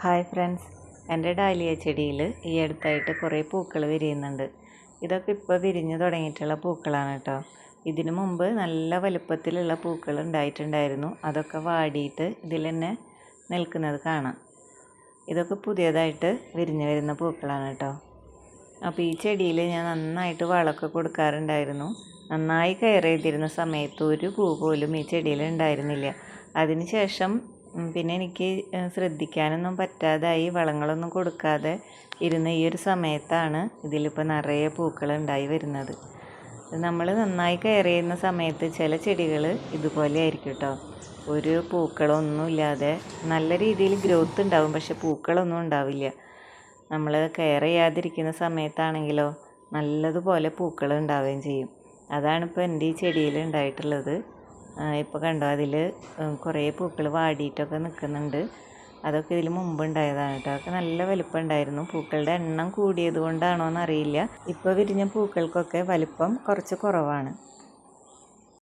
Hi friends, എൻ്റെ dahlia ചെടിയിൽ ഈ അടുത്തായിട്ട് കുറേ പൂക്കൾ വിരിയുന്നുണ്ട്. ഇതൊക്കെ ഇപ്പോൾ വിരിഞ്ഞ് തുടങ്ങിയിട്ടുള്ള പൂക്കളാണ് കേട്ടോ. ഇതിനു മുമ്പ് നല്ല വലുപ്പത്തിലുള്ള പൂക്കൾ ഉണ്ടായിട്ടുണ്ടായിരുന്നു. അതൊക്കെ വാടിയിട്ട് ഇതിൽ തന്നെ നിൽക്കുന്നത് കാണാം. ഇതൊക്കെ പുതിയതായിട്ട് വിരിഞ്ഞ് വരുന്ന പൂക്കളാണ് കേട്ടോ. അപ്പോൾ ഈ ചെടിയിൽ ഞാൻ നന്നായിട്ട് വളമൊക്കെ കൊടുക്കാറുണ്ടായിരുന്നു. നന്നായി കെയർ ചെയ്തിരുന്ന സമയത്ത് ഒരു പൂ പോലും ഈ ചെടിയിൽ ഉണ്ടായിരുന്നില്ല. അതിന് ശേഷം പിന്നെ എനിക്ക് ശ്രദ്ധിക്കാനൊന്നും പറ്റാതായി, വളങ്ങളൊന്നും കൊടുക്കാതെ ഇരുന്ന ഈ ഒരു സമയത്താണ് ഇതിലിപ്പോൾ നിറയെ പൂക്കൾ ഉണ്ടായി വരുന്നത്. നമ്മൾ നന്നായി കെയർ ചെയ്യുന്ന സമയത്ത് ചില ചെടികൾ ഇതുപോലെ ആയിരിക്കും കേട്ടോ. ഒരു പൂക്കളൊന്നുമില്ലാതെ നല്ല രീതിയിൽ ഗ്രോത്ത് ഉണ്ടാവും, പക്ഷെ പൂക്കളൊന്നും ഉണ്ടാവില്ല. നമ്മൾ കെയർ ചെയ്യാതിരിക്കുന്ന സമയത്താണെങ്കിലോ നല്ലതുപോലെ പൂക്കൾ ഉണ്ടാവുകയും ചെയ്യും. അതാണിപ്പോൾ എൻ്റെ ഈ ചെടിയിൽ ഉണ്ടായിട്ടുള്ളത്. ഇപ്പോൾ കണ്ടോ, അതിൽ കുറേ പൂക്കൾ വാടിയിട്ടൊക്കെ നിൽക്കുന്നുണ്ട്. അതൊക്കെ ഇതിൽ മുമ്പ് ഉണ്ടായതാണ് കേട്ടോ. അതൊക്കെ നല്ല വലിപ്പം ഉണ്ടായിരുന്നു. പൂക്കളുടെ എണ്ണം കൂടിയത് കൊണ്ടാണോ എന്നറിയില്ല, ഇപ്പോൾ വിരിഞ്ഞ പൂക്കൾക്കൊക്കെ വലിപ്പം കുറച്ച് കുറവാണ്.